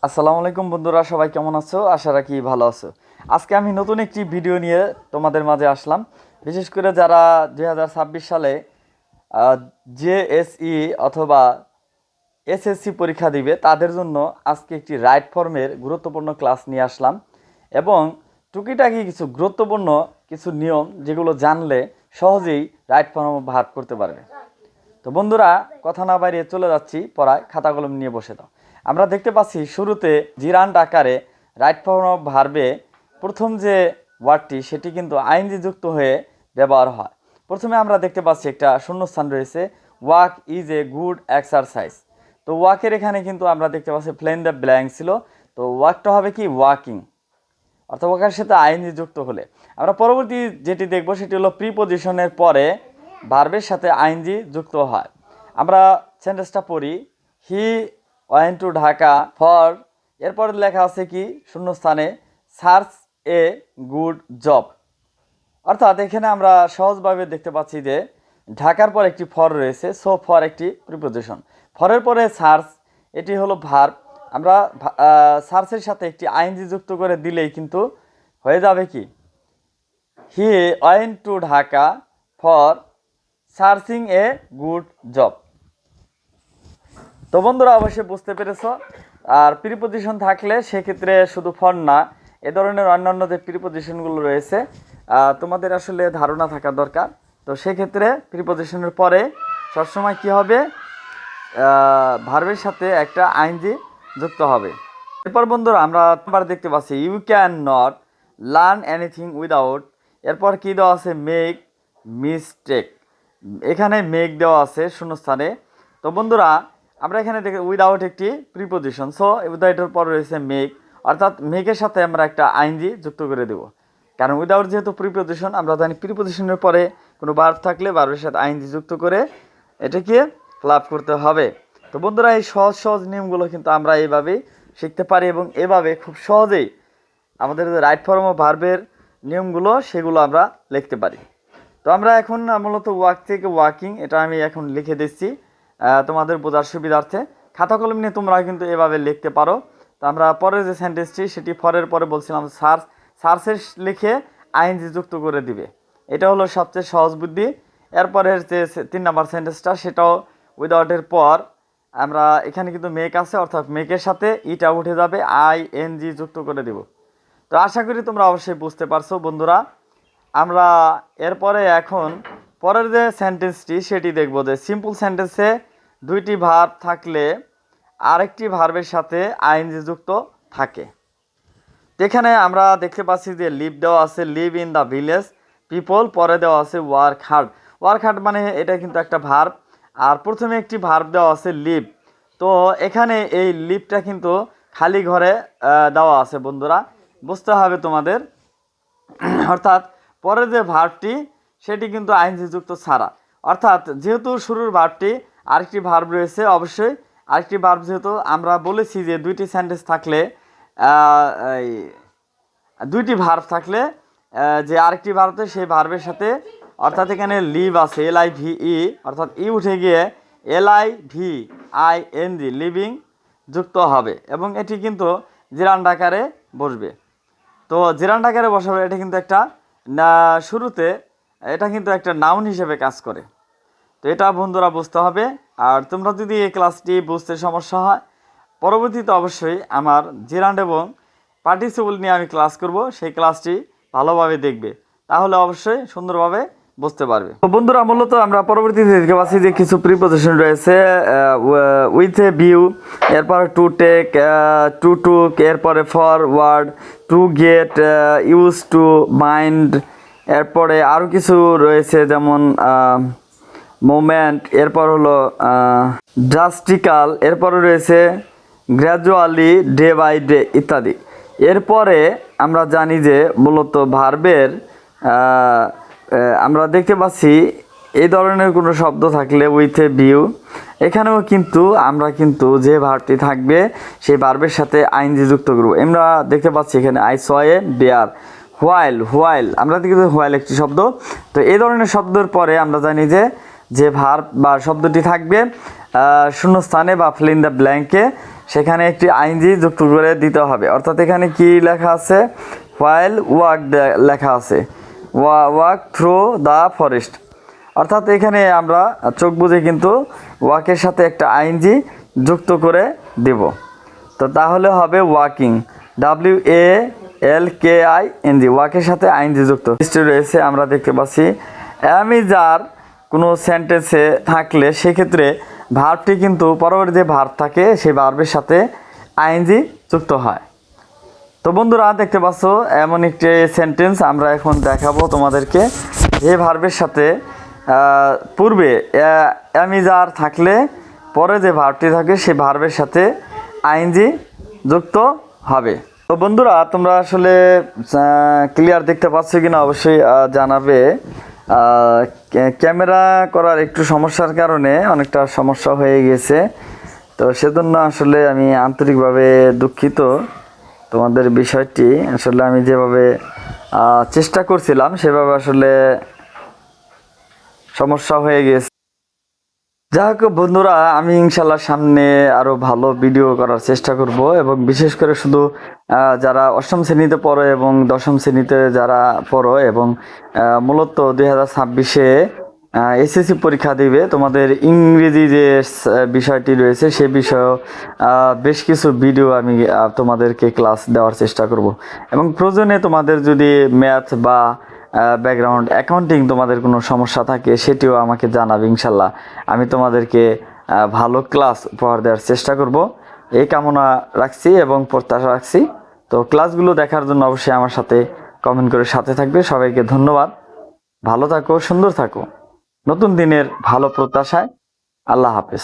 আসসালামু আলাইকুম বন্ধুরা, সবাই কেমন আছো? আশা রাখি ভালো আছো। আজকে আমি নতুন একটি ভিডিও নিয়ে তোমাদের মাঝে আসলাম। বিশেষ করে যারা 2026 সালে জেএসই অথবা এসএসসি পরীক্ষা দিবে তাদের জন্য আজকে একটি রাইট ফর্মের গুরুত্বপূর্ণ ক্লাস নিয়ে আসলাম এবং টুকিটাকি কিছু গুরুত্বপূর্ণ কিছু নিয়ম যেগুলো জানলে সহজেই রাইট ফর্ম ভার্ব করতে পারবে। তো বন্ধুরা, কথা না বাড়িয়ে চলে যাচ্ছি পড়ায়, খাতা কলম নিয়ে বসে দাও। আমরা দেখতে পাচ্ছি শুরুতে জিরান্ড আকারে রাইট ফর্ম অফ ভার্বে প্রথম যে ওয়ার্ডটি সেটি কিন্তু আইনজি যুক্ত হয়ে ব্যবহার হয়। প্রথমে আমরা দেখতে পাচ্ছি একটা শূন্যস্থান রয়েছে, walk is a good exercise. তো ওয়াকের এখানে কিন্তু আমরা দেখতে পাচ্ছি প্লেন দ্য ব্ল্যাঙ্ক ছিল, তো ওয়াকটা হবে কি ওয়াকিং, অর্থাৎ ওয়াকের সাথে আইনজি যুক্ত হলে। আমরা পরবর্তী যেটি দেখব সেটি হলো প্রিপজিশনের পরে ভার্বের সাথে আইনজি যুক্ত হয়। আমরা সেন্টেন্সটা পড়ি, he went to Dhaka for, এরপর লেখা আছে কি শূন্যস্থানে সার্চ এ গুড জব। অর্থাৎ এখানে আমরা সহজভাবে দেখতে পাচ্ছি যে ঢাকার পর একটি ফর রয়েছে, সো ফর একটি প্রিপজিশন, ফরের পরে সার্চ এটি হলো ভার্ব। আমরা সার্চের সাথে একটি আইনজি যুক্ত করে দিলেই কিন্তু হয়ে যাবে কি he went to Dhaka for searching a good job. তো বন্ধুরা, অবশ্যই বুঝতে পেরেছ। আর প্রিপজিশন থাকলে সেক্ষেত্রে শুধু ফর না, এ ধরনের অন্যান্য যে প্রিপজিশনগুলো রয়েছে তোমাদের আসলে ধারণা থাকা দরকার। তো সেক্ষেত্রে প্রিপজিশনের পরে সবসময় কি হবে, ভার্বের সাথে একটা আইনজি যুক্ত হবে। এরপর বন্ধুরা আমরা আবার দেখতে পাচ্ছি you can not learn anything without, এরপর কি দেওয়া আছে মেক মিস্টেক, এখানে মেক দেওয়া আছে শূন্যস্থানে। তো বন্ধুরা আমরা এখানে দেখি উইদাউট একটি প্রিপজিশন, সো উইদাউটের পর রয়েছে মেক, অর্থাৎ মেকের সাথে আমরা একটা আইনজি যুক্ত করে দেব। কারণ উইদাউট যেহেতু প্রিপজিশন, আমরা জানি প্রিপজিশনের পরে কোনো ভার্ব থাকলে ভার্বের সাথে আইনজি যুক্ত করে এটাকে ফ্লাপ করতে হবে। তো বন্ধুরা, এই সহজ সহজ নিয়মগুলো কিন্তু আমরা এইভাবেই শিখতে পারি এবং এভাবে খুব সহজেই আমাদের যে রাইট ফর্ম অফ ভার্বের নিয়মগুলো সেগুলো আমরা লিখতে পারি। তো আমরা এখন মূলত ওয়াক থেকে ওয়াকিং, এটা আমি এখন লিখে দিচ্ছি তোমাদের বোঝার সুবিধার্থে। খাতা কলম নিয়ে তোমরা কিন্তু এভাবে লিখতে পারো। তো আমরা পরের যে সেন্টেন্সটি সেটি ফরের পরে বলছিলাম সার্চের লিখে আইনজি যুক্ত করে দিবে, এটা হলো সবচেয়ে সহজ বুদ্ধি। এরপরের যে 3 নাম্বার সেন্টেন্সটা সেটাও উইদাউটের পর আমরা এখানে কিন্তু মেক আছে, অর্থাৎ মেকের সাথে ইটা উঠে যাবে, আইএনজি যুক্ত করে দেব। তো আশা করি তোমরা অবশ্যই বুঝতে পারছো বন্ধুরা। আমরা এরপরে এখন পরের যে সেন্টেন্সটি সেটি দেখব যে সিম্পল সেন্টেন্সে দুইটি ভার্ব থাকলে আরেকটি ভার্বের সাথে আইএনজি যুক্ত থাকে। এখানে আমরা দেখতে পাচ্ছি যে লিভ দেওয়া আছে, live in the village people, পরে দেওয়া আছে ওয়ার্ক হার্ড। ওয়ার্ক হার্ড মানে এটা কিন্তু একটা ভার্ব, আর প্রথমে একটি ভার্ব দেওয়া আছে লিভ। তো এখানে এই লিভটা কিন্তু খালি ঘরে দেওয়া আছে বন্ধুরা, বুঝতে হবে তোমাদের। অর্থাৎ পরের যে ভার্বটি সেটি কিন্তু আইনজি যুক্ত ছাড়া, অর্থাৎ যেহেতু শুরুর ভার্বটি আরেকটি ভার্ব রয়েছে, অবশ্যই আরেকটি ভার্ব, যেহেতু আমরা বলেছি যে দুইটি সেন্টেন্স থাকলে এই দুইটি ভার্ব থাকলে যে আরেকটি ভার্ব সেই ভার্বের সাথে, অর্থাৎ এখানে লিভ আছে LIVE, অর্থাৎ ই উঠে গিয়ে LIVING লিভিং যুক্ত হবে এবং এটি কিন্তু জিরান্ড আকারে বসবে। তো জিরান্ড আকারে বসাবে, এটা কিন্তু একটা শুরুতে এটা কিন্তু একটা নাউন হিসেবে কাজ করে। তো এটা বন্ধুরা বুঝতে হবে। আর তোমরা যদি এই ক্লাসটি বুঝতে সমস্যা হয়, পরবর্তীতে অবশ্যই আমার জিরান্ড এবং পার্টিসিপল নিয়ে আমি ক্লাস করব, সেই ক্লাসটি ভালোভাবে দেখবে, তাহলে অবশ্যই সুন্দরভাবে বুঝতে পারবে। তো বন্ধুরা, মূলত আমরা পরবর্তীতে দেখতে পাচ্ছি যে কিছু প্রিপজিশন রয়েছে, উইথ এ ভিউ, এরপর টু টেক, টু টুক, এরপরে forward, to get, use to, mind, এরপরে আরও কিছু রয়েছে যেমন মোমেন্ট, এরপর হলো ড্রাস্টিক্যাল, এরপরে রয়েছে গ্র্যাজুয়ালি, ডে বাই ডে ইত্যাদি। এরপরে আমরা জানি যে মূলত ভার্বের আমরা দেখতে পাচ্ছি এই ধরনের কোনো শব্দ থাকলে উইথ এ ভিউ, এখানেও কিন্তু আমরা কিন্তু যে ভার্বটি থাকবে সেই ভার্বের সাথে আইনজি যুক্ত করব। আমরা দেখতে পাচ্ছি এখানে I saw a bear, while আমরা দেখি হোয়াইল একটি শব্দ। তো এই ধরনের শব্দের পরে আমরা জানি যে ভার্ব বা শব্দটি থাকবে শূন্যস্থানে বা ফিল ইন দ্য ব্ল্যাঙ্কে, সেখানে একটি আইনজি যুক্ত করে দিতে হবে। অর্থাৎ এখানে কি লেখা আছে, হোয়াইল ওয়াক লেখা আছে, ওয়াক থ্রু দ্য ফরেস্ট। অর্থাৎ এখানে আমরা চোখ বুঝে কিন্তু ওয়াকের সাথে একটা আইনজি যুক্ত করে দেব। তো তাহলে হবে ওয়াকিং, WALKING, ওয়াকের সাথে আইনজি যুক্ত রয়েছে। আমরা দেখতে পাচ্ছি অ্যামিজার কোনো সেন্টেন্সে থাকলে সেক্ষেত্রে ভার্বটি কিন্তু পরবর্তী যে ভার্ব থাকে সেই ভার্বের সাথে আইনজি যুক্ত হয়। তো বন্ধুরা দেখতে পাচ্ছ এমন একটি সেন্টেন্স আমরা এখন দেখাবো তোমাদেরকে। যে ভার্বের সাথে পূর্বে অ্যামিজার থাকলে পরে যে ভার্বটি থাকে সেই ভার্বের সাথে আইনজি যুক্ত হবে। তো বন্ধুরা তোমরা আসলে ক্লিয়ার দেখতে পাচ্ছ কিনা অবশ্যই জানাবে। ক্যামেরা করার একটু সমস্যার কারণে অনেকটা সমস্যা হয়ে গেছে, তো সেজন্য আসলে আমি আন্তরিকভাবে দুঃখিত। তোমাদের বিষয়টি আসলে আমি যেভাবে চেষ্টা করছিলাম সেভাবে আসলে সমস্যা হয়ে গেছে। যাই হোক বন্ধুরা, আমি ইনশাল্লাহ সামনে আরও ভালো ভিডিও করার চেষ্টা করব, এবং বিশেষ করে শুধু যারা অষ্টম শ্রেণীতে পড়ো এবং দশম শ্রেণীতে যারা পড়ো এবং মূলত 2026-এ এসএসসি পরীক্ষা দিবে, তোমাদের ইংরেজি যে বিষয়টি রয়েছে সে বিষয়ে বেশ কিছু ভিডিও আমি তোমাদেরকে ক্লাস দেওয়ার চেষ্টা করব। এবং প্রয়োজনে তোমাদের যদি ম্যাথ বা ব্যাকগ্রাউন্ড অ্যাকাউন্টিং তোমাদের কোনো সমস্যা থাকে সেটিও আমাকে জানাবে। ইনশাল্লাহ আমি তোমাদেরকে ভালো ক্লাস উপহার দেওয়ার চেষ্টা করব, এই কামনা রাখছি এবং প্রত্যাশা রাখছি। তো ক্লাসগুলো দেখার জন্য অবশ্যই আমার সাথে কমেন্ট করে সাথে থাকবে। সবাইকে ধন্যবাদ। ভালো থাকো, সুন্দর থাকো। নতুন দিনের ভালো প্রত্যাশায়। আল্লাহ হাফেজ।